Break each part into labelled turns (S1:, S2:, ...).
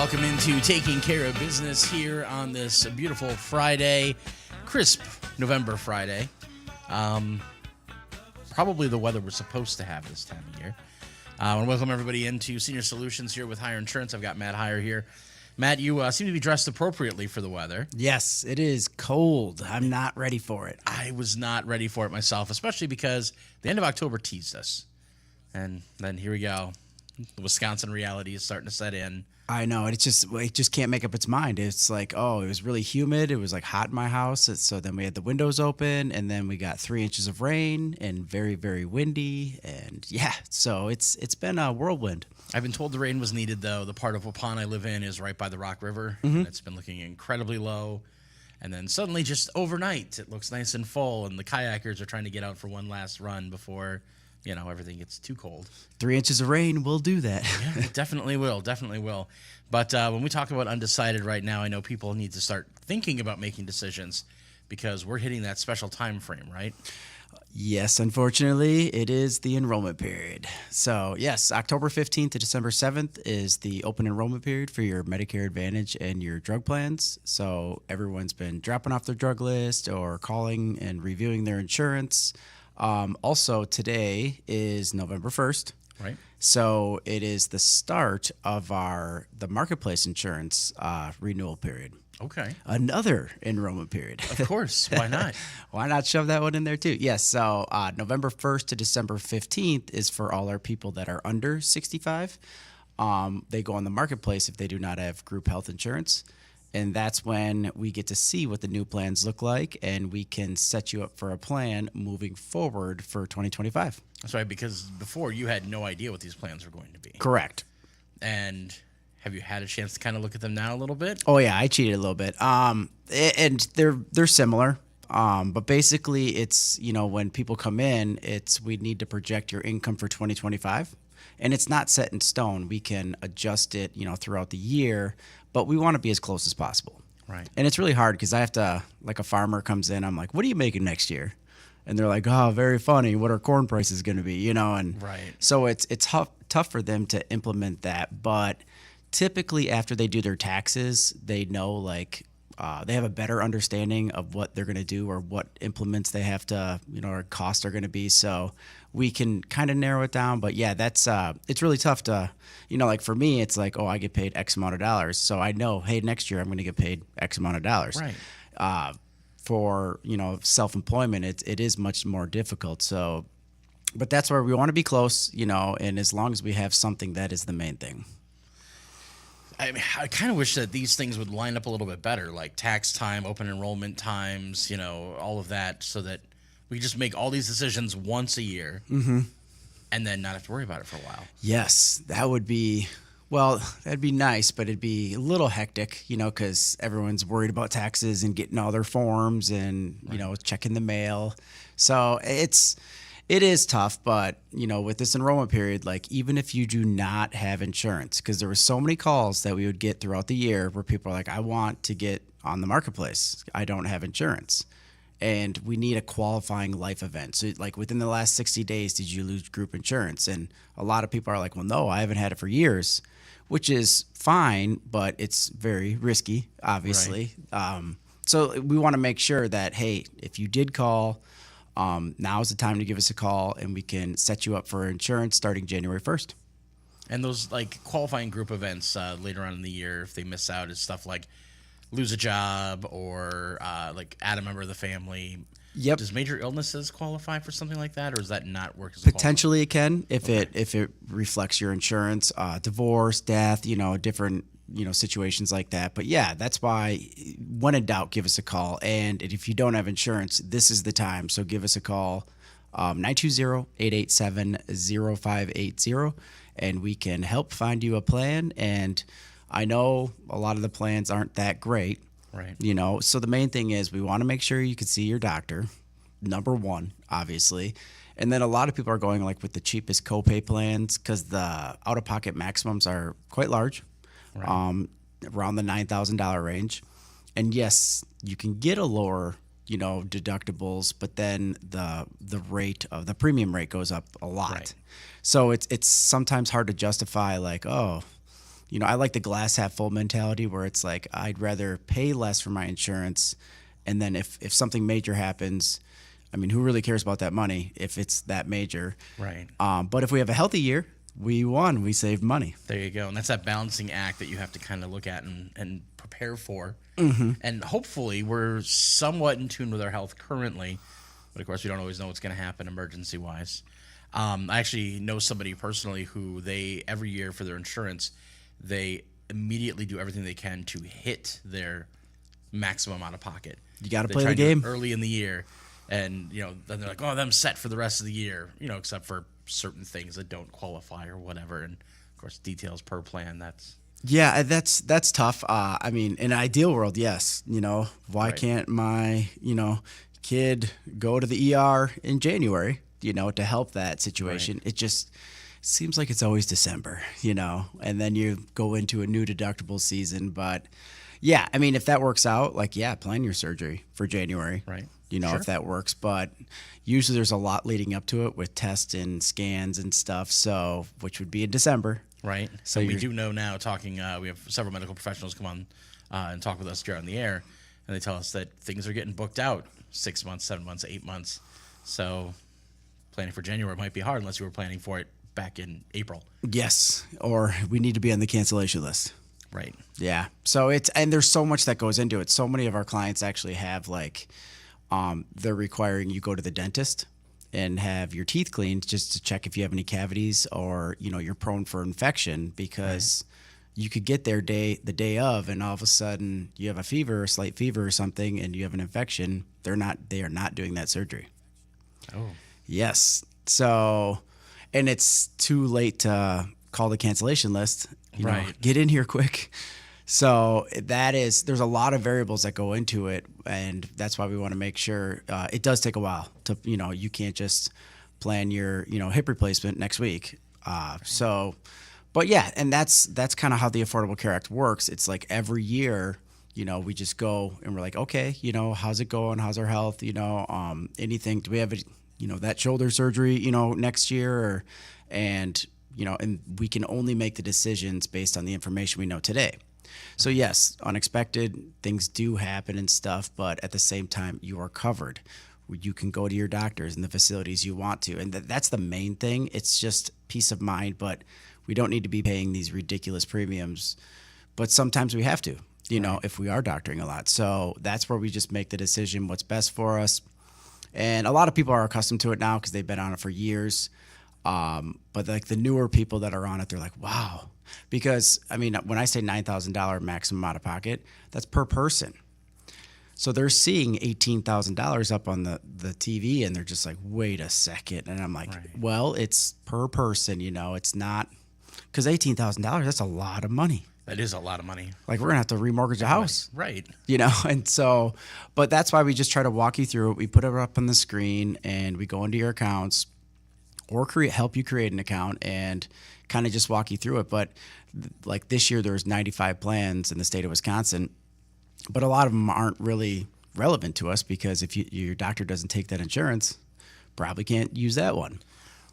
S1: Welcome into Taking Care of Business here on this beautiful Friday, crisp November Friday. Probably the weather we're supposed to have this time of year. I want to welcome everybody into Senior Solutions here with Heiar Insurance. I've got Matt Heiar here. Matt, you seem to be dressed appropriately for the weather.
S2: Yes, it is cold. I'm not ready for it.
S1: I was not ready for it myself, especially because the end of October teased us. And then here we go. The Wisconsin reality is starting to set in.
S2: I know. It just can't make up its mind. It's like, oh, it was really humid. It was like hot in my house. So then we had the windows open, and then we got 3 inches of rain and very, very windy. And yeah, so it's been a whirlwind.
S1: I've been told the rain was needed, though. The part of Waupun I live in is right by the Rock River, and it's been looking incredibly low. And then suddenly, just overnight, it looks nice and full, and the kayakers are trying to get out for one last run before, everything gets too cold.
S2: 3 inches of rain will do that.
S1: Yeah, it definitely will. But when we talk about undecided right now, I know people need to start thinking about making decisions because we're hitting that special time frame, right?
S2: Yes, unfortunately, it is the enrollment period. So, yes, October 15th to December 7th is the open enrollment period for your Medicare Advantage and your drug plans. So, everyone's been dropping off their drug list or calling and reviewing their insurance. Also, today is November 1st.
S1: Right.
S2: So, it is the start of the marketplace insurance renewal period.
S1: Okay.
S2: Another enrollment period.
S1: Of course. Why not?
S2: Why not shove that one in there too? Yes. So November 1st to December 15th is for all our people that are under 65. They go on the marketplace if they do not have group health insurance. And that's when we get to see what the new plans look like, and we can set you up for a plan moving forward for 2025.
S1: That's right, because before you had no idea what these plans were going to be.
S2: Correct.
S1: And have you had a chance to kind of look at them now a little bit?
S2: Oh yeah, I cheated a little bit. And they're similar. But basically it's, when people come in, we need to project your income for 2025. And it's not set in stone. We can adjust it, throughout the year, but we want to be as close as possible.
S1: Right.
S2: And it's really hard because I have to, like a farmer comes in, I'm like, what are you making next year? And they're like, oh, very funny. What are corn prices going to be? And
S1: right.
S2: So it's tough for them to implement that. But typically after they do their taxes, they know they have a better understanding of what they're going to do or what implements they have to, or costs are going to be. So we can kind of narrow it down. But yeah, it's really tough to, like for me, it's like, oh, I get paid X amount of dollars. So I know, hey, next year I'm going to get paid X amount of dollars.
S1: Right.
S2: For, self-employment, it is much more difficult. So, but that's where we want to be close, and as long as we have something, that is the main thing.
S1: I kind of wish that these things would line up a little bit better, like tax time, open enrollment times, all of that, so that we just make all these decisions once a year and then not have to worry about it for a while.
S2: Yes, that'd be nice, but it'd be a little hectic, because everyone's worried about taxes and getting all their forms and, checking the mail. So it is tough, but, with this enrollment period, even if you do not have insurance, because there were so many calls that we would get throughout the year where people are like, I want to get on the marketplace. I don't have insurance. And we need a qualifying life event. So, within the last 60 days, did you lose group insurance? And a lot of people are like, well, no, I haven't had it for years, which is fine, but it's very risky, obviously. Right. So we want to make sure that, hey, if you did call, now is the time to give us a call, and we can set you up for insurance starting January 1st.
S1: And those qualifying group events later on in the year, if they miss out, is stuff like lose a job or add a member of the family.
S2: Yep.
S1: Does major illnesses qualify for something like that, or does that not work as a
S2: Potentially it can if it reflects your insurance, divorce, death, different situations like that. But yeah, that's why when in doubt, give us a call. And if you don't have insurance, this is the time. So give us a call, 920-887-0580, and we can help find you a plan. And I know a lot of the plans aren't that great.
S1: Right.
S2: So the main thing is we want to make sure you can see your doctor, number one, obviously. And then a lot of people are going with the cheapest copay plans because the out-of-pocket maximums are quite large, right. Around the $9,000 range. And yes, you can get a lower, deductibles, but then the premium rate goes up a lot. Right. So it's sometimes hard to justify I like the glass half full mentality where it's like I'd rather pay less for my insurance, and then if something major happens, I mean, who really cares about that money if it's that major?
S1: Right.
S2: But if we have a healthy year, we won. We saved money.
S1: There you go. And that's that balancing act that you have to kind of look at and prepare for. And hopefully we're somewhat in tune with our health currently. But of course, we don't always know what's going to happen emergency wise. I actually know somebody personally who every year for their insurance, they immediately do everything they can to hit their maximum out of pocket.
S2: You got to
S1: They
S2: play
S1: try
S2: the
S1: to do it
S2: game.
S1: early in the year. And, then they're like, oh, I'm set for the rest of the year, except for certain things that don't qualify or whatever. And, of course, details per plan, that's...
S2: Yeah, that's tough. I mean, in an ideal world, yes. Why
S1: Right.
S2: can't my, kid go to the ER in January, to help that situation?
S1: Right.
S2: It just seems like it's always December, and then you go into a new deductible season. But yeah, I mean, if that works out, like, yeah, plan your surgery for January.
S1: Right.
S2: If that works. But usually there's a lot leading up to it with tests and scans and stuff. So, which would be in December.
S1: Right.
S2: So
S1: So we do know now, talking, we have several medical professionals come on and talk with us here on the air, and they tell us that things are getting booked out 6 months, 7 months, 8 months. So planning for January might be hard unless you were planning for it back in April.
S2: Yes. Or we need to be on the cancellation list.
S1: Right.
S2: Yeah. So and there's so much that goes into it. So many of our clients actually have they're requiring you go to the dentist and have your teeth cleaned just to check if you have any cavities or, you're prone for infection because you could get there the day of and all of a sudden you have a slight fever or something and you have an infection. They are not doing that surgery.
S1: Oh.
S2: Yes. So, and it's too late to call the cancellation list.
S1: Right.
S2: Get in here quick. So there's a lot of variables that go into it, and that's why we want to make sure it does take a while to, you can't just plan your, hip replacement next week. But yeah, and that's kind of how the Affordable Care Act works. It's like every year, we just go and we're like, okay, how's it going? How's our health? Anything, do we have that shoulder surgery, next year and we can only make the decisions based on the information we know today. So yes, unexpected things do happen and stuff, but at the same time, you are covered. You can go to your doctors and the facilities you want to, and that's the main thing. It's just peace of mind, but we don't need to be paying these ridiculous premiums. But sometimes we have to, if we are doctoring a lot. So that's where we just make the decision what's best for us. And a lot of people are accustomed to it now because they've been on it for years. But like the newer people that are on it, they're like, wow. Because, I mean, when I say $9,000 maximum out of pocket, that's per person. So they're seeing $18,000 up on the TV, and they're just like, wait a second. And I'm like, well, it's per person, it's not, because $18,000, that's a lot of money.
S1: That is a lot of money.
S2: Like, we're going to have to remortgage a house.
S1: Right.
S2: And so, but that's why we just try to walk you through it. We put it up on the screen, and we go into your accounts or help you create an account and kind of just walk you through it. But like this year, there's 95 plans in the state of Wisconsin, but a lot of them aren't really relevant to us because if your doctor doesn't take that insurance, probably can't use that one.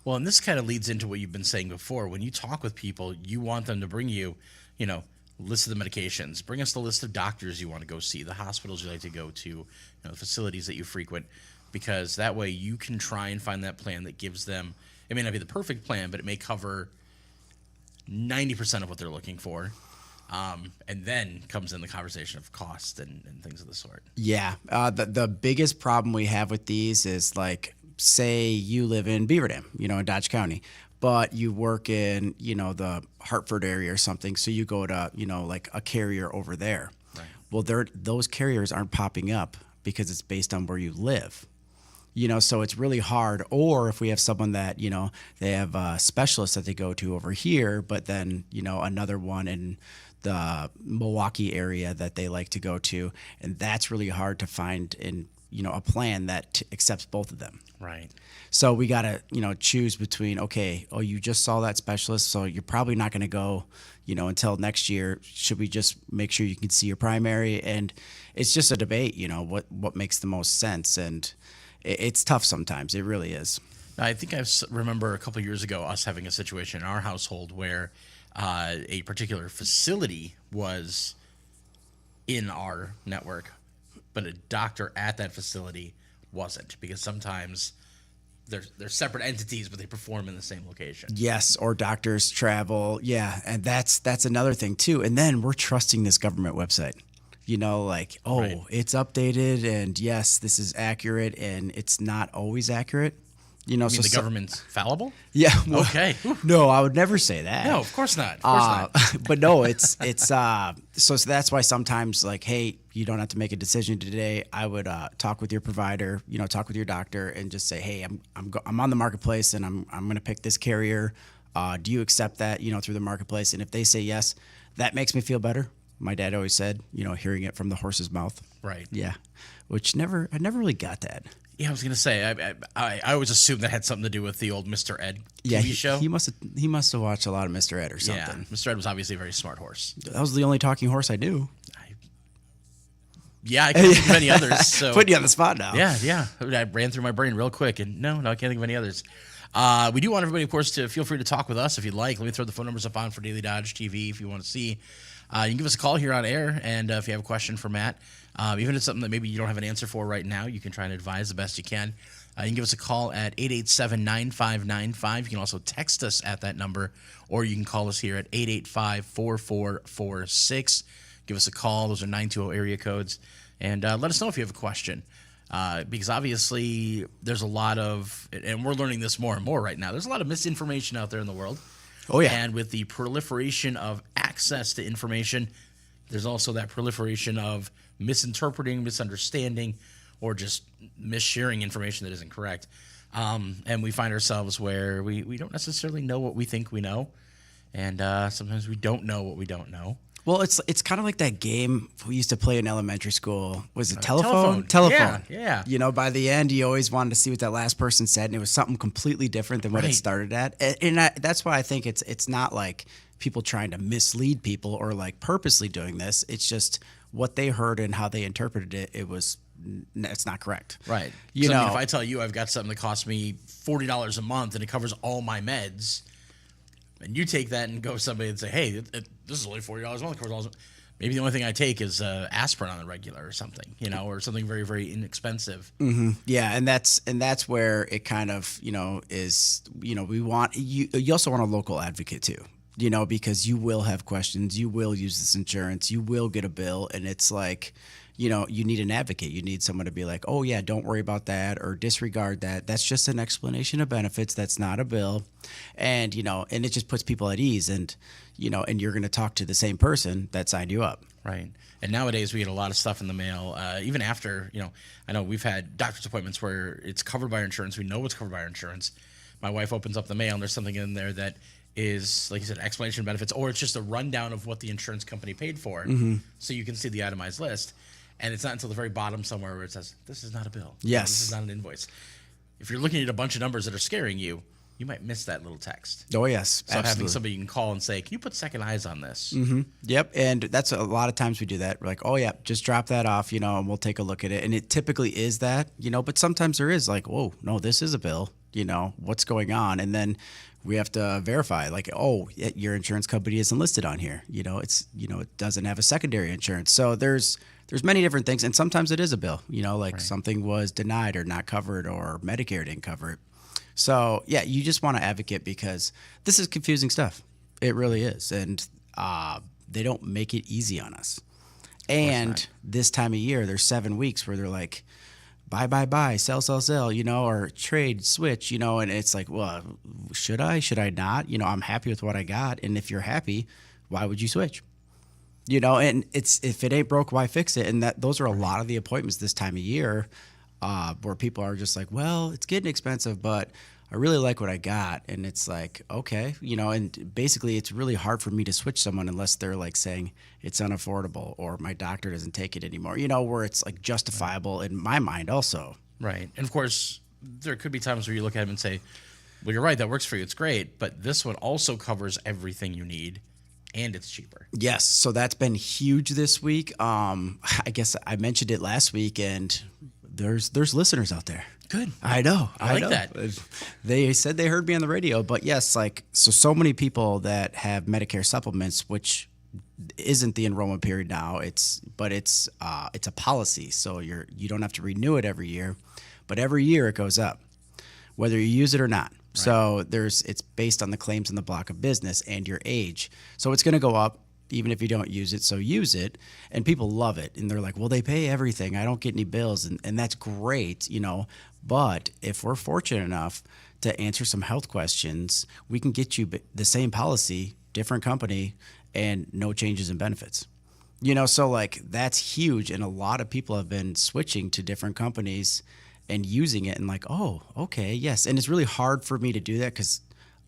S1: Well, and this kind of leads into what you've been saying before. When you talk with people, you want them to bring you, list of the medications. Bring us the list of doctors you want to go see, the hospitals you like to go to, the facilities that you frequent, because that way you can try and find that plan that gives them, it may not be the perfect plan, but it may cover 90% of what they're looking for. And then comes in the conversation of cost and things of the sort. Yeah.
S2: The biggest problem we have with these is like, say you live in Beaver Dam, in Dodge County, but you work in, the Hartford area or something. So you go to, like a carrier over there.
S1: Right.
S2: Well, those carriers aren't popping up because it's based on where you live. So it's really hard. Or if we have someone that, they have a specialist that they go to over here, but then, another one in the Milwaukee area that they like to go to. And that's really hard to find in, a plan that accepts both of them.
S1: Right.
S2: So we got to, choose between, okay, you just saw that specialist, so you're probably not going to go, until next year. Should we just make sure you can see your primary? And it's just a debate, what makes the most sense. And it's tough sometimes. It really is.
S1: I think I remember a couple of years ago us having a situation in our household where a particular facility was in our network, but a doctor at that facility wasn't, because sometimes they're separate entities, but they perform in the same location.
S2: Yes, or doctors travel. Yeah, and that's another thing too. And then we're trusting this government website. Like, oh,
S1: Right.
S2: it's updated, and yes, this is accurate, and it's not always accurate.
S1: I mean, the government's fallible?
S2: Yeah. Well,
S1: Okay.
S2: no, I would never say that.
S1: No, of course not. Of course not.
S2: But no, it's so that's why sometimes, like, hey, you don't have to make a decision today. I would talk with your provider, talk with your doctor, and just say, hey, I'm on the marketplace, and I'm going to pick this carrier. Do you accept that, through the marketplace? And if they say yes, that makes me feel better. My dad always said, hearing it from the horse's mouth.
S1: Right.
S2: Yeah, which I never really got that.
S1: Yeah, I was gonna say, I always assumed that had something to do with the old Mr. Ed
S2: Yeah,
S1: TV show.
S2: he must have watched a lot of Mr. Ed or something.
S1: Yeah, Mr. Ed was obviously a very smart horse.
S2: That was the only talking horse I knew.
S1: I can't think of any others. So
S2: Putting you on the spot now.
S1: yeah. I ran through my brain real quick, and no, I can't think of any others. We do want everybody, of course, to feel free to talk with us if you'd like. Let me throw the phone numbers up on for Daily Dodge TV if you want to see. You can give us a call here on air, and if you have a question for Matt, even if it's something that maybe you don't have an answer for right now, you can try and advise the best you can. You can give us a call at 887-9595. You can also text us at that number, or you can call us here at 885-4446. Give us a call. Those are 920 area codes. And let us know if you have a question. Because obviously there's a lot of, and we're learning this more and more right now, there's a lot of misinformation out there in the world.
S2: Oh, yeah.
S1: And with the proliferation of access to information, there's also that proliferation of misinterpreting, misunderstanding, or just missharing information that isn't correct. And we find ourselves where we don't necessarily know what we think we know. And sometimes we don't know what we don't know.
S2: Well, it's kind of like that game we used to play in elementary school. Was it telephone? Telephone.
S1: Yeah.
S2: By the end, you always wanted to see what that last person said, and it was something completely different than what it
S1: Right.
S2: started at. And that's why I think it's not like people trying to mislead people or like purposely doing this. It's just what they heard and how they interpreted it. It's not correct.
S1: Right.
S2: You
S1: So,
S2: know,
S1: I mean, if I tell you I've got something that costs me $40 a month and it covers all my meds, and you take that and go to somebody and say, hey, this is only $40 a month. It covers all. Maybe the only thing I take is aspirin on the regular or something, or something very, very inexpensive.
S2: Yeah, and that's where it kind of is we want you also want a local advocate too, because you will have questions, you will use this insurance, you will get a bill, and it's like you need an advocate. You need someone to be like, oh yeah, don't worry about that or disregard that. That's just an explanation of benefits. That's not a bill, and and it just puts people at ease, and and you're going to talk to the same person that signed you up.
S1: Right. And nowadays we get a lot of stuff in the mail, even after, I know we've had doctor's appointments where it's covered by our insurance. We know it's covered by our insurance. My wife opens up the mail and there's something in there that is, like you said, explanation of benefits, or it's just a rundown of what the insurance company paid for. So you can see the itemized list. And it's not until the very bottom somewhere where it says, this is not a bill.
S2: Yes.
S1: This is not an invoice. If you're looking at a bunch of numbers that are scaring you, you might miss that little text.
S2: Oh yes,
S1: So having
S2: absolutely.
S1: somebody you can call and say, can you put second eyes on this?
S2: Yep, and that's a lot of times we do that. We're like, oh yeah, just drop that off, and we'll take a look at it. And it typically is that, but sometimes there is like, whoa, no, this is a bill. What's going on? And then we have to verify, like, oh, your insurance company isn't listed on here. It's it doesn't have a secondary insurance. So there's many different things, and sometimes it is a bill. Like something was denied or not covered, or Medicare didn't cover it. So yeah, you just want to advocate because this is confusing stuff. It really is, and they don't make it easy on us. And this time of year, there's 7 weeks where they're like, buy, sell, or trade, switch, and it's like, well, should I not? I'm happy with what I got, and if you're happy, why would you switch? And it's, if it ain't broke, why fix it? And those are a lot of the appointments this time of year. Where people are just like, well, it's getting expensive, but I really like what I got. And it's like, okay, and basically it's really hard for me to switch someone unless they're like saying it's unaffordable or my doctor doesn't take it anymore, where it's like justifiable in my mind also.
S1: Right. And of course, there could be times where you look at them and say, well, you're right, that works for you. It's great. But this one also covers everything you need, and it's cheaper.
S2: Yes. So that's been huge this week. I guess I mentioned it last week, and there's listeners out there.
S1: Good.
S2: I know.
S1: I like
S2: know.
S1: that.
S2: They said they heard me on the radio, but yes, like so many people that have Medicare supplements, which isn't the enrollment period now. It's a policy, so you don't have to renew it every year, but every year it goes up, whether you use it or not. Right. So it's based on the claims in the block of business and your age. So it's going to go up even if you don't use it. So use it, and people love it, and they're like, well, they pay everything. I don't get any bills, and that's great, But if we're fortunate enough to answer some health questions, we can get you the same policy, different company, and no changes in benefits. So like that's huge, and a lot of people have been switching to different companies and using it, and like, oh, okay, yes. And it's really hard for me to do that because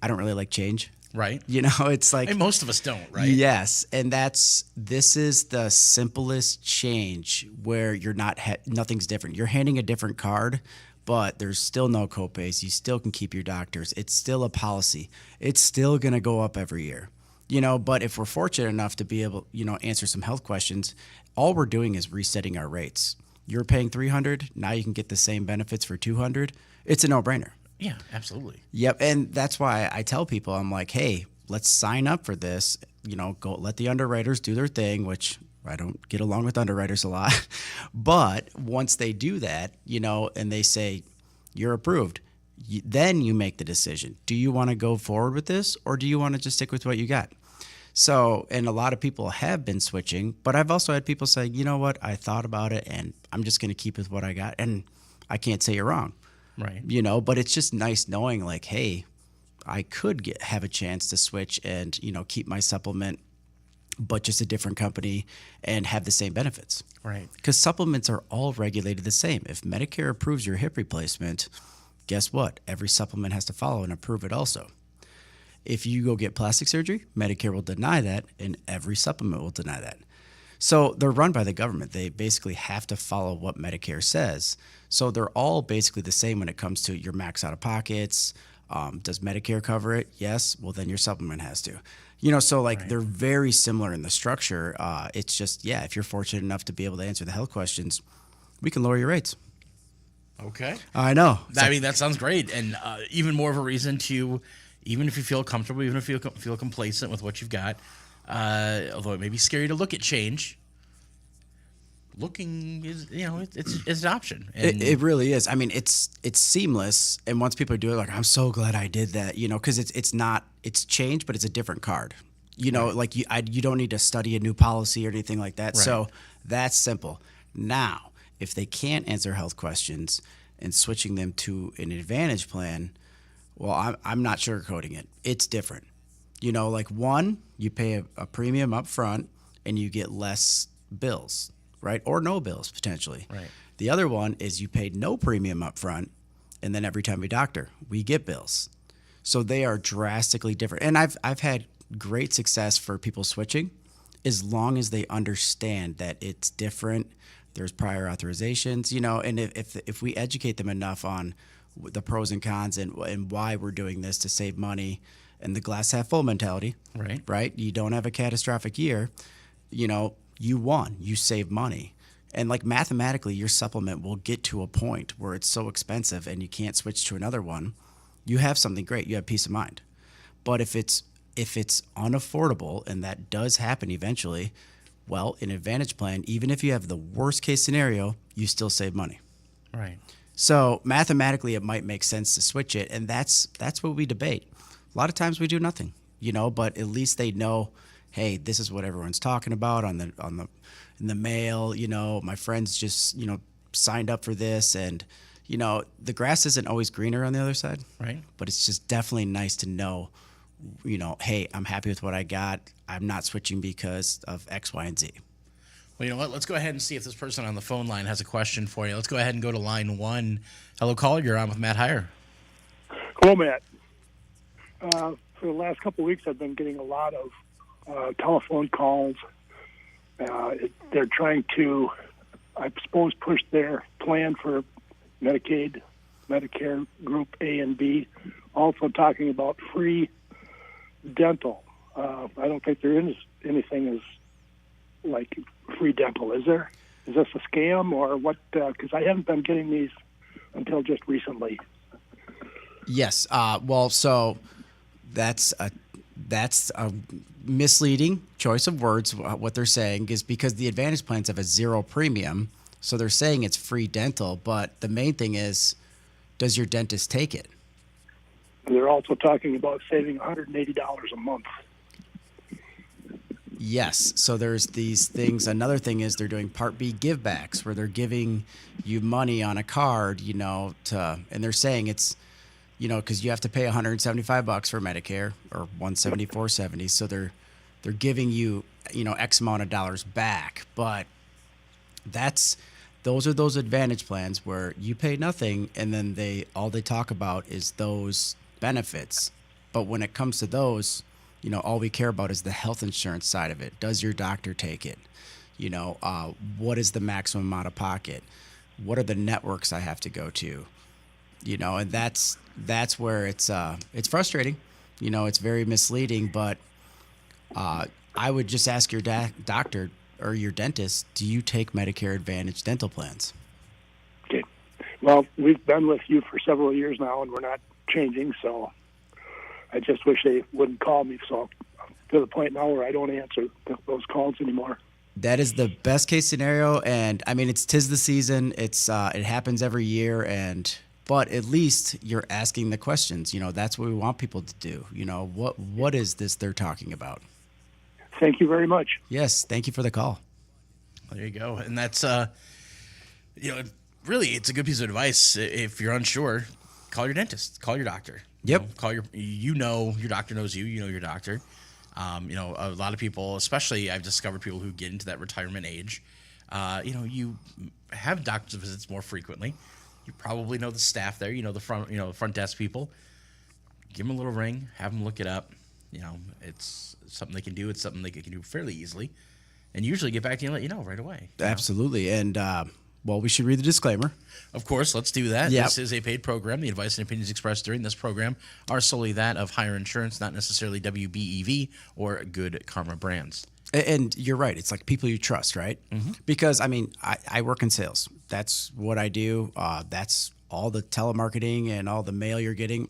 S2: I don't really like change.
S1: Right.
S2: It's like,
S1: and most of us don't, right?
S2: Yes, and this is the simplest change where you're nothing's different. You're handing a different card, but there's still no copays. You still can keep your doctors. It's still a policy. It's still going to go up every year. But if we're fortunate enough to be able, answer some health questions, all we're doing is resetting our rates. You're paying $300, now you can get the same benefits for $200. It's a no-brainer.
S1: Yeah, absolutely.
S2: Yep, and that's why I tell people, I'm like, hey, let's sign up for this. Go let the underwriters do their thing, which I don't get along with underwriters a lot. But once they do that, and they say, you're approved, then you make the decision. Do you want to go forward with this, or do you want to just stick with what you got? So, and a lot of people have been switching, but I've also had people say, you know what, I thought about it, and I'm just going to keep with what I got. And I can't say you're wrong.
S1: Right.
S2: But it's just nice knowing like, hey, I could have a chance to switch and, keep my supplement, but just a different company and have the same benefits.
S1: Right.
S2: Because supplements are all regulated the same. If Medicare approves your hip replacement, guess what? Every supplement has to follow and approve it also. If you go get plastic surgery, Medicare will deny that, and every supplement will deny that. So they're run by the government. They basically have to follow what Medicare says. So they're all basically the same when it comes to your max out of pockets. Does Medicare cover it? Yes. Well, then your supplement has to. So like right. They're very similar in the structure. It's just, if you're fortunate enough to be able to answer the health questions, we can lower your rates.
S1: Okay.
S2: I know.
S1: I mean, that sounds great. And even more of a reason to, even if you feel comfortable, even if you feel complacent with what you've got, although it may be scary to look at change, looking is, it's an option. And
S2: it really is. I mean, it's seamless. And once people do it, like, I'm so glad I did that, because it's change, but it's a different card. Right. Like you don't need to study a new policy or anything like that. Right. So that's simple. Now, if they can't answer health questions and switching them to an Advantage plan, well, I'm not sugarcoating it. It's different. Like one, you pay a premium up front and you get less bills, right? Or no bills potentially.
S1: Right.
S2: The other one is you paid no premium up front, and then every time we doctor, we get bills. So they are drastically different. And I've had great success for people switching as long as they understand that it's different. There's prior authorizations, and if we educate them enough on the pros and cons and why we're doing this to save money and the glass half full mentality, right? You don't have a catastrophic year, you won, you save money. And like mathematically, your supplement will get to a point where it's so expensive and you can't switch to another one. You have something great, you have peace of mind. But if it's unaffordable, and that does happen eventually, well, an Advantage plan, even if you have the worst case scenario, you still save money.
S1: Right.
S2: So mathematically, it might make sense to switch it, and that's what we debate. A lot of times we do nothing, but at least they know, hey, this is what everyone's talking about in the mail. My friends just signed up for this, and the grass isn't always greener on the other side,
S1: right?
S2: But it's just definitely nice to know, hey, I'm happy with what I got. I'm not switching because of X, Y, and Z.
S1: Well, you know what? Let's go ahead and see if this person on the phone line has a question for you. Let's go ahead and go to line 1. Hello, caller. You're on with Matt Heiar.
S3: Hello, Matt. For the last couple of weeks, I've been getting a lot of telephone calls. They're trying to, I suppose, push their plan for Medicaid, Medicare Group A and B, also talking about free dental. I don't think there is anything as like free dental, is there? Is this a scam or what? Because I haven't been getting these until just recently.
S2: Yes. Well, so that's a misleading choice of words. What they're saying is because the Advantage plans have a zero premium, so they're saying it's free dental. But the main thing is, does your dentist take it?
S3: They're also talking about saving $180 a month.
S2: Yes. So there's these things. Another thing is they're doing Part B givebacks where they're giving you money on a card, and they're saying it's, because you have to pay $175 for Medicare or $174.70. So they're giving you, X amount of dollars back. But those are those Advantage plans where you pay nothing and then all they talk about is those benefits. But when it comes to those, all we care about is the health insurance side of it. Does your doctor take it? What is the maximum out of pocket? What are the networks I have to go to? And that's where it's frustrating. It's very misleading. But I would just ask your doctor or your dentist, do you take Medicare Advantage dental plans?
S3: Okay. Well, we've been with you for several years now, and we're not changing, so I just wish they wouldn't call me. So to the point now where I don't answer those calls anymore.
S2: That is the best case scenario, and I mean it's 'tis the season. It happens every year, but at least you're asking the questions. That's what we want people to do. What is this they're talking about?
S3: Thank you very much.
S2: Yes, thank you for the call.
S1: There you go. And that's, really, it's a good piece of advice. If you're unsure, call your dentist, call your doctor.
S2: Yep.
S1: Call your doctor knows you, your doctor. A lot of people, especially I've discovered people who get into that retirement age, you have doctor's visits more frequently. You probably know the staff there, the front desk people. Give them a little ring, have them look it up. It's something they can do. It's something they can do fairly easily, and usually get back to you and let you know right away.
S2: Absolutely. And we should read the disclaimer.
S1: Of course, let's do that.
S2: Yep.
S1: This is a paid program. The advice and opinions expressed during this program are solely that of Heiar Insurance, not necessarily WBEV or Good Karma Brands.
S2: And you're right. It's like people you trust, right? Mm-hmm. Because, I work in sales. That's what I do. That's all the telemarketing and all the mail you're getting.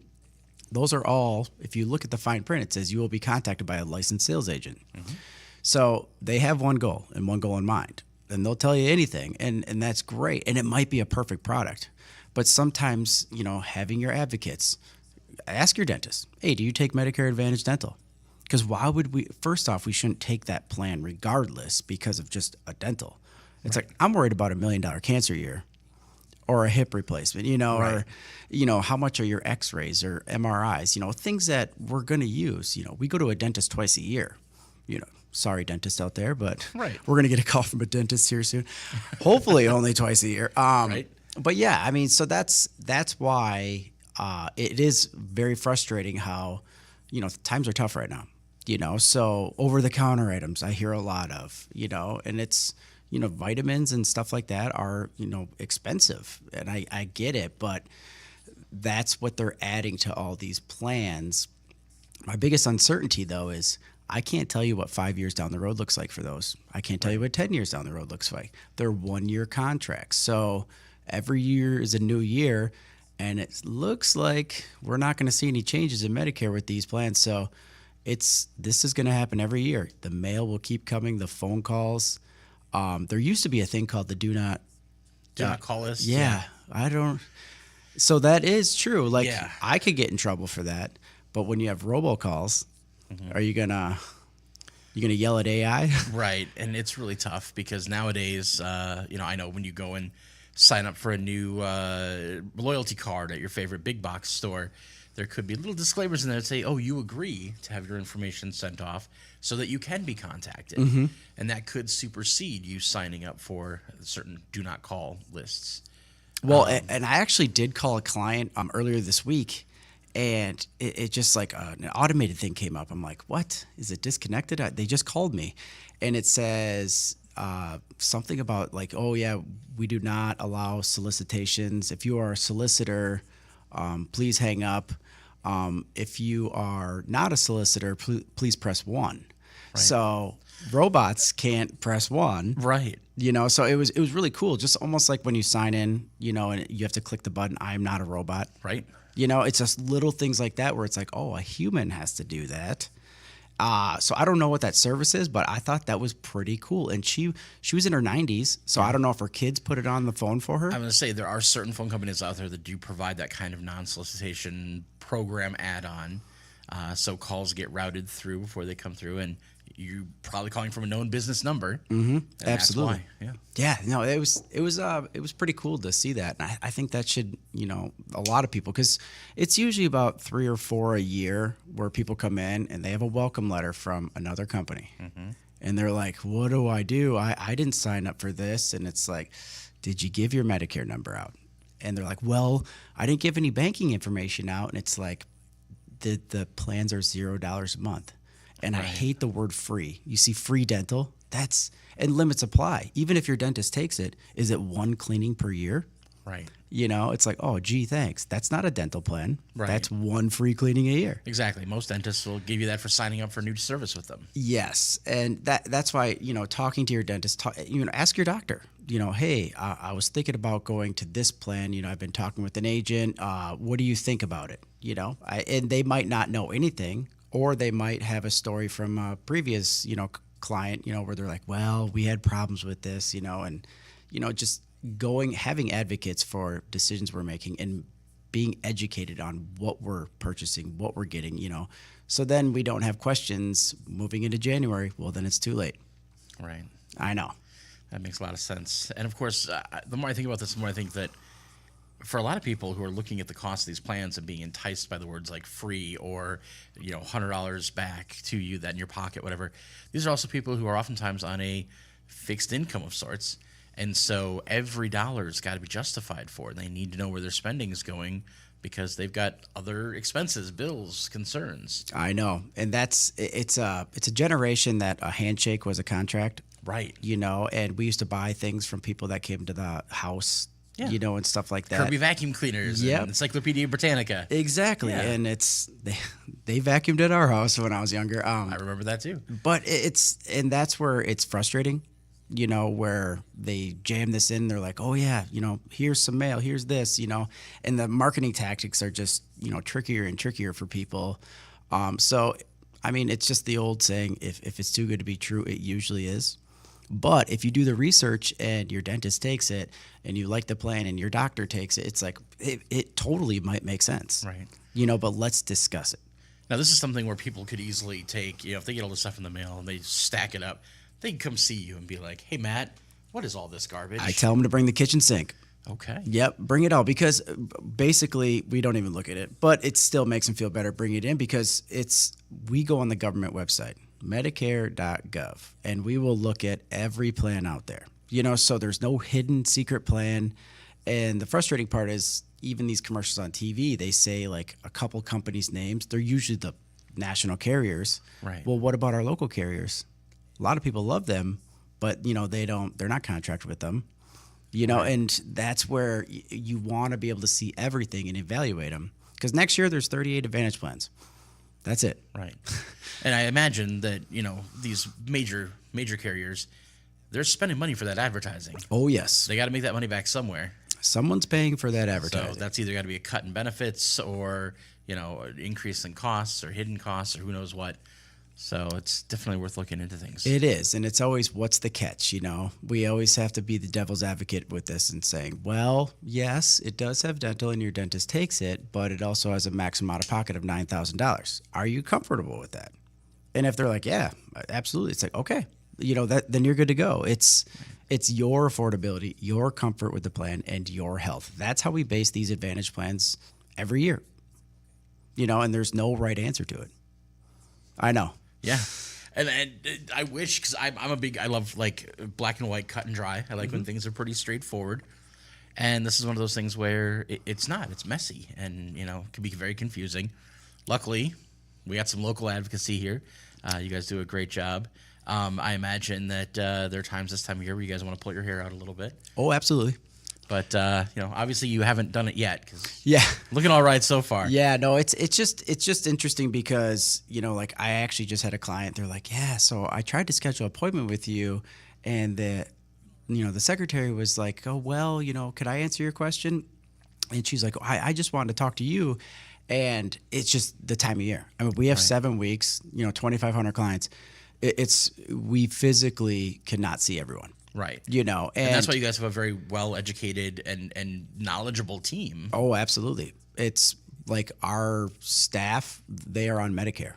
S2: Those are all, if you look at the fine print, it says you will be contacted by a licensed sales agent. Mm-hmm. So they have one goal and one goal in mind. And they'll tell you anything, and that's great. And it might be a perfect product. But sometimes, having your advocates, ask your dentist, hey, do you take Medicare Advantage dental? Because why would first off, we shouldn't take that plan regardless because of just a dental. It's right. Like, I'm worried about $1 million cancer year or a hip replacement, right. Or, how much are your x-rays or MRIs, things that we're going to use. We go to a dentist twice a year, Sorry, dentists out there, but
S1: right.
S2: We're going to get a call from a dentist here soon. Hopefully only twice a year.
S1: Right.
S2: But yeah, so that's why it is very frustrating how, times are tough right now, so over-the-counter items I hear a lot of, and it's, vitamins and stuff like that are, expensive, and I get it, but that's what they're adding to all these plans. My biggest uncertainty, though, is I can't tell you what 5 years down the road looks like for those. I can't tell you what 10 years down the road looks like. They're 1-year contracts. So every year is a new year, and it looks like we're not going to see any changes in Medicare with these plans. So this is going to happen every year. The mail will keep coming, the phone calls. There used to be a thing called the do not
S1: call list.
S2: Yeah, I don't. So that is true. Like,
S1: yeah.
S2: I could get in trouble for that. But when you have robocalls, are you gonna yell at AI?
S1: Right, and it's really tough because nowadays, I know when you go and sign up for a new loyalty card at your favorite big box store, there could be little disclaimers in there that say, "Oh, you agree to have your information sent off so that you can be contacted," and that could supersede you signing up for certain do not call lists.
S2: Well, and I actually did call a client earlier this week. And it just like an automated thing came up. I'm like, what? Is it disconnected? They just called me. And it says something about like, oh, yeah, we do not allow solicitations. If you are a solicitor, please hang up. If you are not a solicitor, please press 1. So robots can't press one.
S1: Right.
S2: So it was really cool. Just almost like when you sign in, and you have to click the button, I'm not a robot.
S1: Right.
S2: It's just little things like that where it's like, oh, a human has to do that. So I don't know what that service is, but I thought that was pretty cool. And she was in her 90s, so I don't know if her kids put it on the phone for her.
S1: I'm going to say there are certain phone companies out there that do provide that kind of non-solicitation program add-on. So calls get routed through before they come through, and you probably calling from a known business number.
S2: Mm-hmm.
S1: And
S2: Absolutely.
S1: That's why.
S2: Yeah. No, it was pretty cool to see that. And I think that should, a lot of people, because it's usually about 3 or 4 a year where people come in and they have a welcome letter from another company. Mm-hmm. And they're like, what do? I didn't sign up for this. And it's like, did you give your Medicare number out? And they're like, well, I didn't give any banking information out. And it's like, the plans are $0 a month. And I hate the word free. You see free dental, and limits apply. Even if your dentist takes it, is it one cleaning per year?
S1: Right.
S2: It's like, oh, gee, thanks. That's not a dental plan.
S1: Right.
S2: That's one free cleaning a year.
S1: Exactly. Most dentists will give you that for signing up for new service with them.
S2: Yes. And that's why, talking to your dentist, ask your doctor, hey, I was thinking about going to this plan. I've been talking with an agent. What do you think about it? And they might not know anything. Or they might have a story from a previous, client, where they're like, well, we had problems with this, and, just having advocates for decisions we're making and being educated on what we're purchasing, what we're getting, so then we don't have questions moving into January. Well, then it's too late.
S1: Right.
S2: I know.
S1: That makes a lot of sense. And of course, the more I think about this, the more I think that for a lot of people who are looking at the cost of these plans and being enticed by the words like free or, $100 back to you, that in your pocket, whatever, these are also people who are oftentimes on a fixed income of sorts. And so every dollar's got to be justified for it. They need to know where their spending is going because they've got other expenses, bills, concerns.
S2: I know. And it's a generation that a handshake was a contract.
S1: Right.
S2: And we used to buy things from people that came to the house. Yeah. And stuff like that.
S1: Kirby vacuum cleaners and Encyclopedia Britannica.
S2: Exactly. Yeah. And they vacuumed at our house when I was younger.
S1: I remember that too.
S2: But that's where it's frustrating, where they jam this in. They're like, oh yeah, here's some mail, here's this, and the marketing tactics are just, trickier and trickier for people. So, it's just the old saying, if it's too good to be true, it usually is. But if you do the research and your dentist takes it and you like the plan and your doctor takes it, it's like it totally might make sense.
S1: Right.
S2: But let's discuss it.
S1: Now, this is something where people could easily take, if they get all this stuff in the mail and they stack it up, they can come see you and be like, hey, Matt, what is all this garbage?
S2: I tell them to bring the kitchen sink.
S1: Okay.
S2: Yep, bring it all because basically we don't even look at it, but it still makes them feel better bringing it in because we go on the government website, Medicare.gov, and we will look at every plan out there. So there's no hidden secret plan. And the frustrating part is even these commercials on TV, they say like a couple companies' names. They're usually the national carriers.
S1: Right.
S2: Well, what about our local carriers? A lot of people love them, but they're not contracted with them. Right. And that's where you want to be able to see everything and evaluate them. Because next year there's 38 Advantage plans. That's it.
S1: Right. And I imagine that, these major carriers, they're spending money for that advertising.
S2: Oh, yes.
S1: They got to make that money back somewhere.
S2: Someone's paying for that advertising.
S1: So that's either got to be a cut in benefits or, an increase in costs or hidden costs or who knows what. So it's definitely worth looking into things.
S2: It is. And it's always, what's the catch? We always have to be the devil's advocate with this and saying, well, yes, it does have dental and your dentist takes it, but it also has a maximum out of pocket of $9,000. Are you comfortable with that? And if they're like, yeah, absolutely. It's like, okay, then you're good to go. It's your affordability, your comfort with the plan, and your health. That's how we base these Advantage plans every year. And there's no right answer to it. I know.
S1: Yeah. And I wish, because I love like black and white, cut and dry. I like when things are pretty straightforward. And this is one of those things where it's messy and, it can be very confusing. Luckily, we got some local advocacy here. You guys do a great job. I imagine that there are times this time of year where you guys want to pull your hair out a little bit.
S2: Oh, absolutely.
S1: But obviously you haven't done it yet because
S2: Yeah.
S1: looking all right so far.
S2: Yeah, no, it's just interesting because, like I actually just had a client, they're like, yeah, so I tried to schedule an appointment with you and the secretary was like, oh, well, could I answer your question? And she's like, I just wanted to talk to you. And it's just the time of year. I mean, we have 7 weeks, 2,500 clients. We physically cannot see everyone.
S1: Right.
S2: And
S1: that's why you guys have a very well-educated and knowledgeable team.
S2: Oh, absolutely. It's like our staff, they are on Medicare,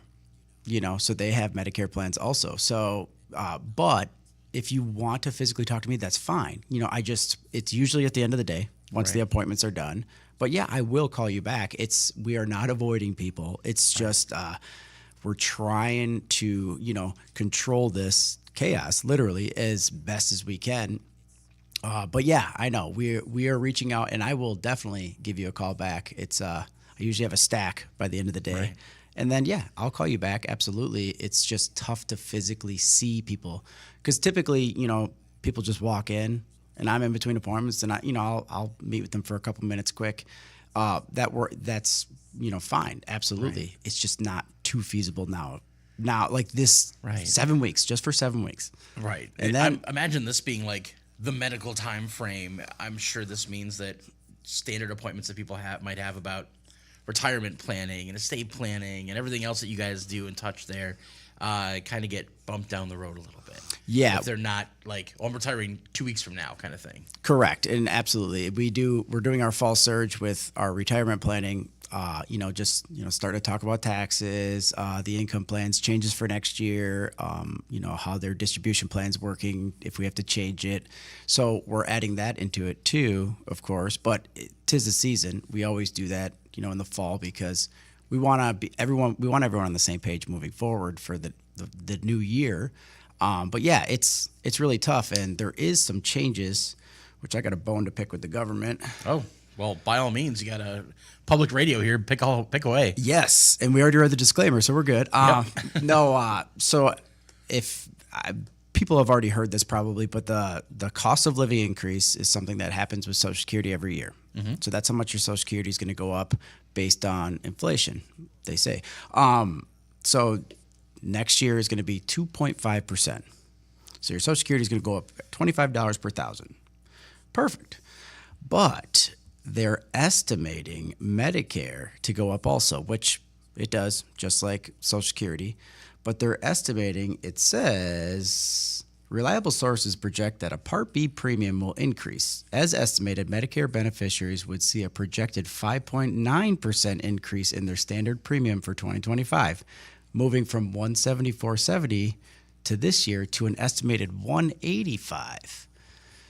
S2: so they have Medicare plans also. So, but if you want to physically talk to me, that's fine. It's usually at the end of the day once the appointments are done. But yeah, I will call you back. We are not avoiding people. It's just, we're trying to, control this chaos literally as best as we can. But yeah, I know we are reaching out, and I will definitely give you a call back. I usually have a stack by the end of the day.
S1: Right.
S2: And then, yeah, I'll call you back. Absolutely. It's just tough to physically see people because typically, people just walk in and I'm in between appointments and I'll meet with them for a couple minutes quick. That's fine. Absolutely. Right. It's just not too feasible now. Now, like this 7 weeks, just for 7 weeks.
S1: Right.
S2: And then
S1: imagine this being like the medical time frame. I'm sure this means that standard appointments that people might have about retirement planning and estate planning and everything else that you guys do and touch there kind of get bumped down the road a little bit.
S2: Yeah.
S1: If they're not like, I'm retiring 2 weeks from now kind of thing.
S2: Correct. And absolutely. We're doing our fall surge with our retirement planning, start to talk about taxes, the income plans, changes for next year, how their distribution plan's working, if we have to change it. So we're adding that into it too, of course, but 'tis the season. We always do that, in the fall because we want everyone on the same page moving forward for the new year. But yeah, it's really tough, and there is some changes, which I got a bone to pick with the government.
S1: Oh, well, by all means, you got a public radio here. Pick away.
S2: Yes, and we already read the disclaimer, so we're good. So if people have already heard this probably, but the cost of living increase is something that happens with Social Security every year. Mm-hmm. So that's how much your Social Security is going to go up based on inflation, they say. So next year is going to be 2.5%. So your Social Security is going to go up $25 per thousand. Perfect. But they're estimating Medicare to go up also, which it does, just like Social Security. But they're estimating, it says, reliable sources project that a Part B premium will increase. As estimated, Medicare beneficiaries would see a projected 5.9% increase in their standard premium for 2025, moving from $174.70 to this year to an estimated $185.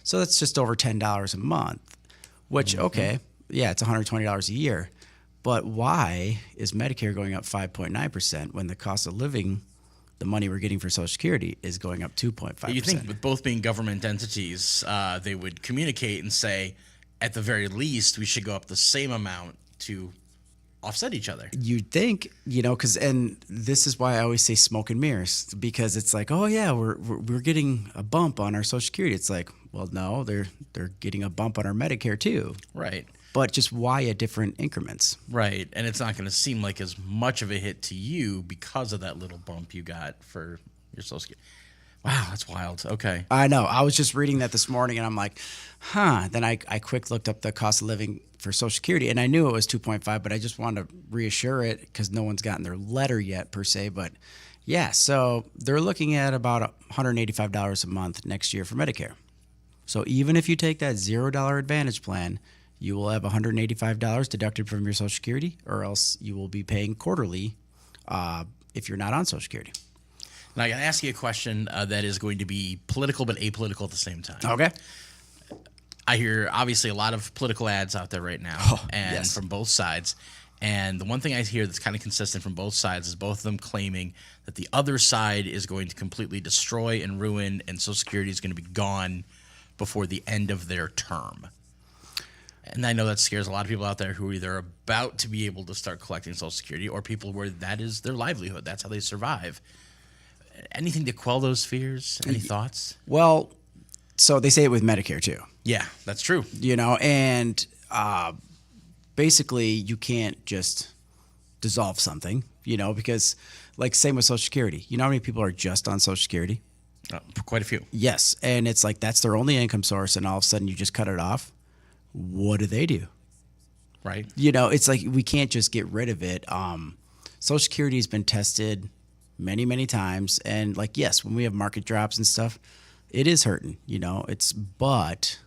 S2: So that's just over $10 a month, which, okay, yeah, it's $120 a year. But why is Medicare going up 5.9% when the cost of living, the money we're getting for Social Security, is going up 2.5%?
S1: You think with both being government entities, they would communicate and say, at the very least, we should go up the same amount to offset each other.
S2: You'd think, and this is why I always say smoke and mirrors, because it's like, oh yeah, we're getting a bump on our Social Security. It's like, well, no, they're getting a bump on our Medicare too.
S1: Right.
S2: But just why at different increments?
S1: Right. And it's not going to seem like as much of a hit to you because of that little bump you got for your Social Security. Wow, that's wild. Okay.
S2: I know. I was just reading that this morning, and I'm like, huh. Then I quick looked up the cost of living for Social Security, and I knew it was 2.5, but I just wanted to reassure it because no one's gotten their letter yet per se. But yeah, so they're looking at about $185 a month next year for Medicare. So even if you take that $0 Advantage plan, you will have $185 deducted from your Social Security, or else you will be paying quarterly if you're not on Social Security.
S1: Now, I got to ask you a question that is going to be political but apolitical at the same time.
S2: Okay.
S1: I hear, obviously, a lot of political ads out there right now, from both sides. And the one thing I hear that's kind of consistent from both sides is both of them claiming that the other side is going to completely destroy and ruin, and Social Security is going to be gone before the end of their term. And I know that scares a lot of people out there who are either about to be able to start collecting Social Security or people where that is their livelihood. That's how they survive. Anything to quell those fears? Any thoughts?
S2: Well, So they say it with Medicare too,
S1: Yeah, that's true.
S2: and basically you can't just dissolve something, because like same with Social Security. You know how many people are just on Social Security?
S1: Quite a few.
S2: Yes. And it's like that's their only income source, and all of a sudden you just cut it off. What do they do?
S1: Right.
S2: It's like we can't just get rid of it. Social Security has been tested many, many times. And like, yes, when we have market drops and stuff, it is hurting, but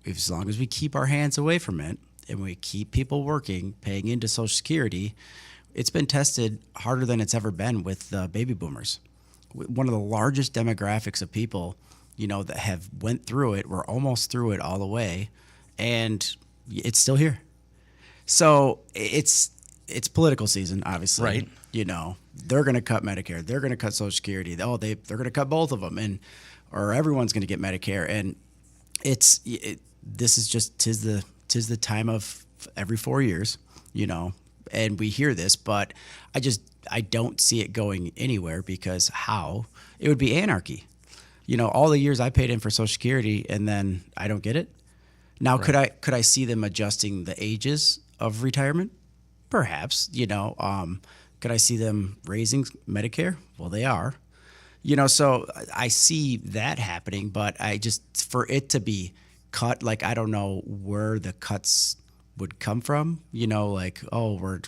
S2: as long as we keep our hands away from it and we keep people working, paying into Social Security, it's been tested harder than it's ever been with baby boomers. One of the largest demographics of people, that have went through it. We're almost through it all the way, and it's still here. So it's political season, obviously.
S1: Right.
S2: They're going to cut Medicare. They're going to cut Social Security. They're going to cut both of them, or everyone's going to get Medicare. And this is just tis the time of every 4 years, and we hear this, but I don't see it going anywhere, because it would be anarchy. All the years I paid in for Social Security and then I don't get it. Now,
S1: Right.
S2: could I see them adjusting the ages of retirement? Perhaps. Could I see them raising Medicare? Well, they are. So I see that happening, but for it to be cut, like I don't know where the cuts would come from. Like, oh, we're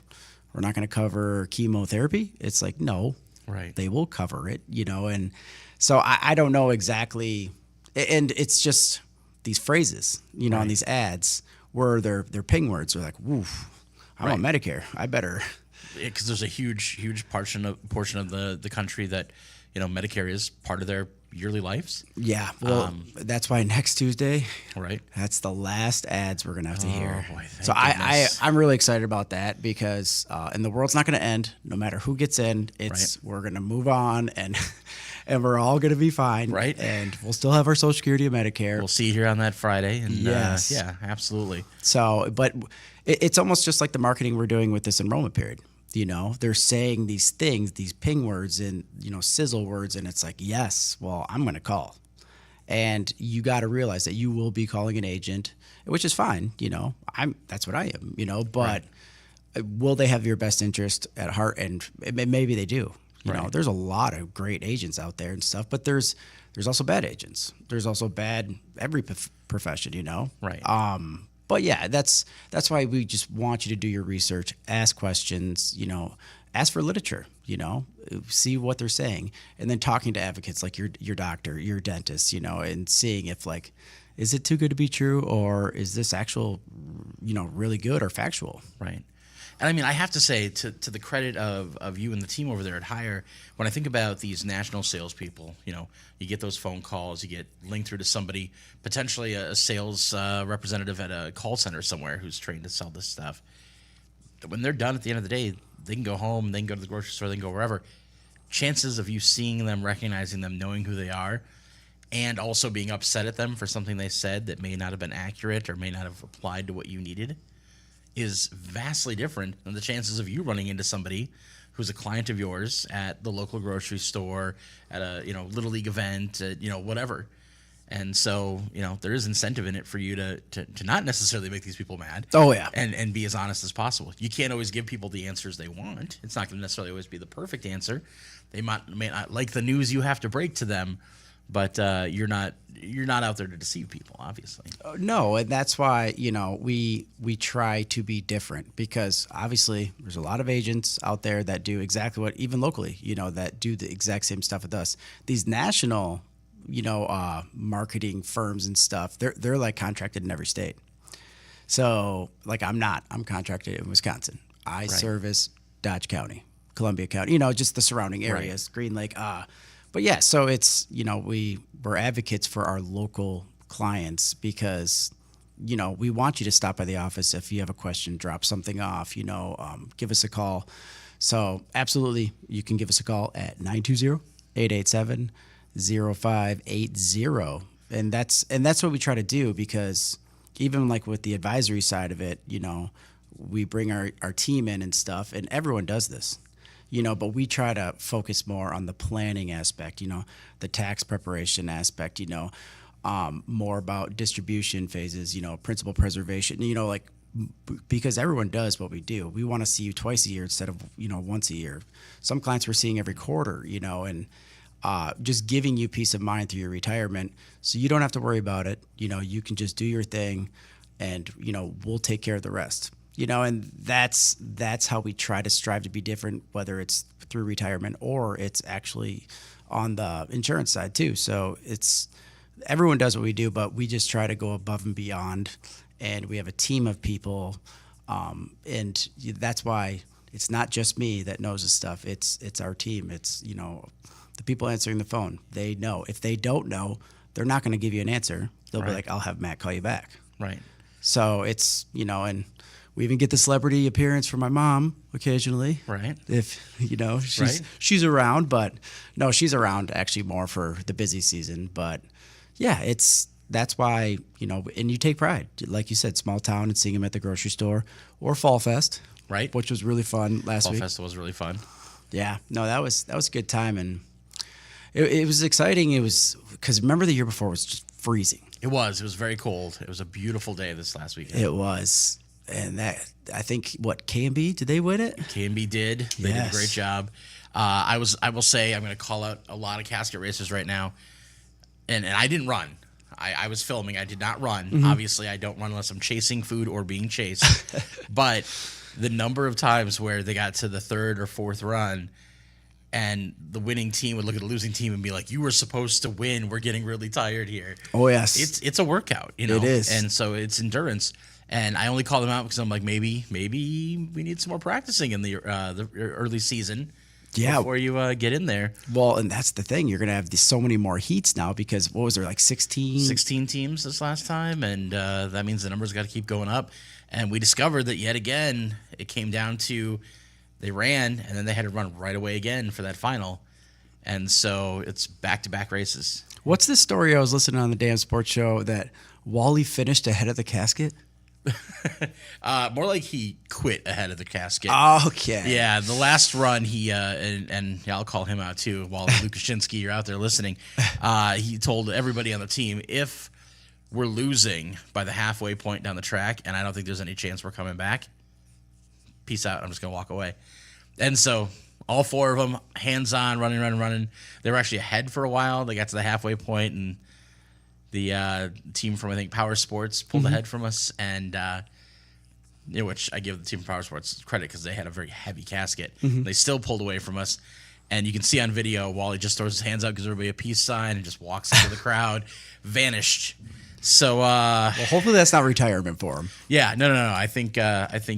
S2: not going to cover chemotherapy. It's like, no,
S1: Right.
S2: they will cover it. And so I don't know exactly, and it's just these phrases,
S1: Right.
S2: on these ads where they're ping words. They're like, woof, I'm on Medicare. I better.
S1: Because there's a huge portion of the country that, Medicare is part of their yearly lives.
S2: Yeah. Well, that's why next Tuesday,
S1: Right.
S2: that's the last ads we're going to have to hear.
S1: Boy, thank
S2: So
S1: goodness.
S2: I'm really excited about that, because, and the world's not going to end no matter who gets in. We're going to move on, and and we're all going to be fine.
S1: Right.
S2: And we'll still have our Social Security and Medicare.
S1: We'll see you here on that Friday. And
S2: Yes.
S1: yeah, absolutely.
S2: So, but it's almost just like the marketing we're doing with this enrollment period. They're saying these things, these ping words and, sizzle words. And it's like, yes, well, I'm going to call. And you got to realize that you will be calling an agent, which is fine. That's what I am, but will they have your best interest at heart? And maybe they do. There's a lot of great agents out there and stuff, but there's also bad agents. There's also bad every profession,
S1: Right.
S2: But yeah, that's why we just want you to do your research, ask questions, ask for literature, see what they're saying, and then talking to advocates like your doctor, your dentist, and seeing if like, is it too good to be true, or is this actual, really good or factual?
S1: Right. And I mean, I have to say, to the credit of you and the team over there at Heiar, when I think about these national salespeople, you get those phone calls, you get linked through to somebody, potentially a sales representative at a call center somewhere who's trained to sell this stuff. When they're done at the end of the day, they can go home, they can go to the grocery store, they can go wherever. Chances of you seeing them, recognizing them, knowing who they are, and also being upset at them for something they said that may not have been accurate or may not have applied to what you needed is vastly different than the chances of you running into somebody who's a client of yours at the local grocery store, at a little league event, whatever. And so there is incentive in it for you to not necessarily make these people mad.
S2: Oh yeah,
S1: and be as honest as possible. You can't always give people the answers they want. It's not going to necessarily always be the perfect answer. They may not like the news you have to break to them, but you're not out there to deceive people, obviously.
S2: No, and that's why we try to be different, because obviously there's a lot of agents out there that do exactly what, even locally, that do the exact same stuff with us. These national, marketing firms and stuff, they're like contracted in every state. So like I'm contracted in Wisconsin. I service Dodge County, Columbia County, just the surrounding areas, right. Green Lake. But yeah, so it's, we're advocates for our local clients, because, we want you to stop by the office if you have a question, drop something off, give us a call. So absolutely, you can give us a call at 920-887-0580. And that's what we try to do, because even like with the advisory side of it, we bring our team in and stuff, and everyone does this. But we try to focus more on the planning aspect, the tax preparation aspect, more about distribution phases, principal preservation, like because everyone does what we do. We want to see you twice a year instead of, once a year. Some clients we're seeing every quarter, and just giving you peace of mind through your retirement so you don't have to worry about it. You can just do your thing and, we'll take care of the rest. And that's how we try to strive to be different, whether it's through retirement or it's actually on the insurance side too. So everyone does what we do, but we just try to go above and beyond. And we have a team of people, and that's why it's not just me that knows this stuff. It's our team. It's the people answering the phone. They know. If they don't know, they're not going to give you an answer. They'll be like, "I'll have Matt call you back."
S1: Right.
S2: So it's and we even get the celebrity appearance from my mom occasionally.
S1: Right.
S2: If she's around, but no, she's around actually more for the busy season. But yeah, that's why, and you take pride, like you said, small town and seeing him at the grocery store or Fall Fest,
S1: right?
S2: Which was really fun last week.
S1: Fall Fest was really fun.
S2: Yeah, no, that was a good time, and it was exciting. It was because remember the year before was just freezing.
S1: It was very cold. It was a beautiful day this last weekend.
S2: It was, and that I think K&B, did they win it?
S1: K&B did. They did a great job. I will say I'm going to call out a lot of casket races right now, and I didn't run. I was filming. I did not run. Mm-hmm. Obviously, I don't run unless I'm chasing food or being chased. But the number of times where they got to the third or fourth run and the winning team would look at the losing team and be like, "You were supposed to win. We're getting really tired here."
S2: Oh, yes.
S1: It's a workout, It
S2: is.
S1: And so it's endurance. And I only call them out because I'm like, maybe we need some more practicing in the early season. Yeah, before you get in there.
S2: Well, and that's the thing. You're going to have so many more heats now because what was there, like 16?
S1: 16 teams this last time, and that means the numbers got to keep going up. And we discovered that yet again, it came down to they ran, and then they had to run right away again for that final. And so it's back-to-back races.
S2: What's the story I was listening on the damn sports show that Wally finished ahead of the casket?
S1: More like he quit ahead of the casket.
S2: Okay.
S1: Yeah, the last run he and I'll call him out too. Wally Lukashinsky, you're out there listening. He told everybody on the team, if we're losing by the halfway point down the track, and I don't think there's any chance we're coming back, peace out. I'm just gonna walk away. And so all four of them, hands on, running. They were actually ahead for a while. They got to the halfway point, and the team from, I think, Power Sports pulled ahead from us, and which I give the team from Power Sports credit because they had a very heavy casket. Mm-hmm. They still pulled away from us, and you can see on video Wally just throws his hands up, gives everybody a peace sign, and just walks into the crowd, vanished. So, well,
S2: hopefully that's not retirement for him.
S1: Yeah, no. I think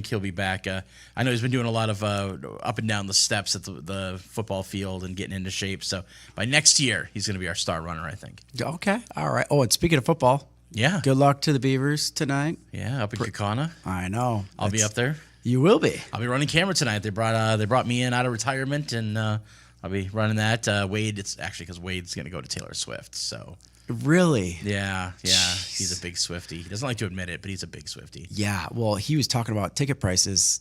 S1: he'll be back. I know he's been doing a lot of up and down the steps at the football field and getting into shape. So by next year, he's going to be our star runner, I think.
S2: Okay, all right. Oh, and speaking of football,
S1: yeah,
S2: good luck to the Beavers tonight.
S1: Yeah, up in Kaukauna.
S2: I know.
S1: I'll be up there.
S2: You will be.
S1: I'll be running camera tonight. They brought me in out of retirement, and I'll be running that. Wade, it's actually because Wade's going to go to Taylor Swift, so.
S2: Really?
S1: Yeah. He's a big Swiftie. He doesn't like to admit it, but he's a big Swiftie.
S2: Yeah. Well, he was talking about ticket prices.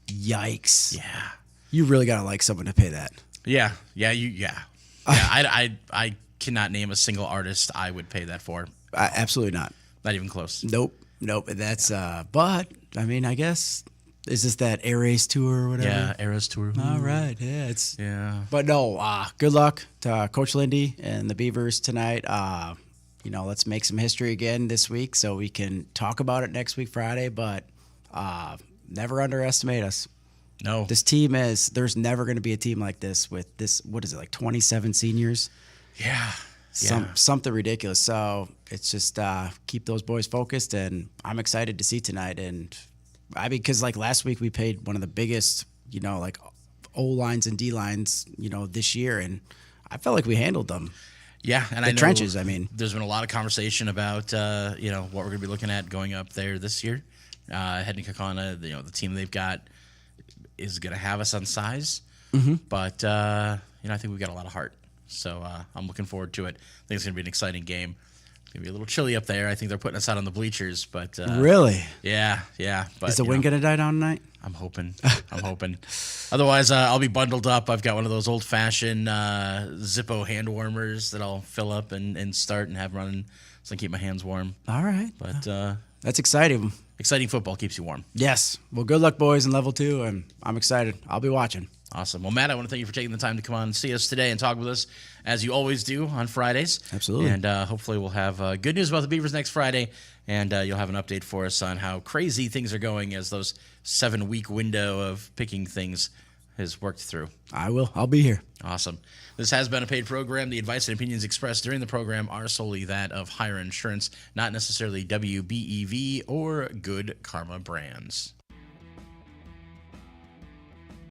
S2: Yikes.
S1: Yeah.
S2: You really gotta like someone to pay that.
S1: Yeah. I cannot name a single artist I would pay that for.
S2: Absolutely not.
S1: Not even close.
S2: Nope. That's but I mean, I guess. Is this that Ares tour or whatever?
S1: Yeah, Ares tour.
S2: All right. Yeah, But no, good luck to Coach Lindy and the Beavers tonight. Let's make some history again this week so we can talk about it next week, Friday. But never underestimate us.
S1: No.
S2: This team there's never going to be a team like this with this, what is it, like 27 seniors?
S1: Yeah.
S2: Something ridiculous. So it's just keep those boys focused, and I'm excited to see tonight. And I mean, because like last week we paid one of the biggest, like O lines and D lines, this year, and I felt like we handled them.
S1: Yeah, and
S2: the trenches. I mean,
S1: there's been a lot of conversation about what we're going to be looking at going up there this year. Heading to Kaukauna, the team they've got is going to have us on size, but I think we've got a lot of heart. So I'm looking forward to it. I think it's going to be an exciting game. It's going to be a little chilly up there. I think they're putting us out on the bleachers, but
S2: really,
S1: yeah. But
S2: is the wind going to die down tonight?
S1: I'm hoping. Otherwise, I'll be bundled up. I've got one of those old-fashioned Zippo hand warmers that I'll fill up and start and have running so I can keep my hands warm.
S2: All right.
S1: But
S2: That's exciting.
S1: exciting football keeps you warm.
S2: Yes. Well, good luck, boys, in level 2, and I'm excited. I'll be watching.
S1: Awesome. Well, Matt, I want to thank you for taking the time to come on and see us today and talk with us, as you always do on Fridays.
S2: Absolutely.
S1: And hopefully we'll have good news about the Beavers next Friday, and you'll have an update for us on how crazy things are going as those 7-week window of picking things has worked through.
S2: I will. I'll be here.
S1: Awesome. This has been a paid program. The advice and opinions expressed during the program are solely that of Heiar Insurance, not necessarily WBEV or Good Karma Brands.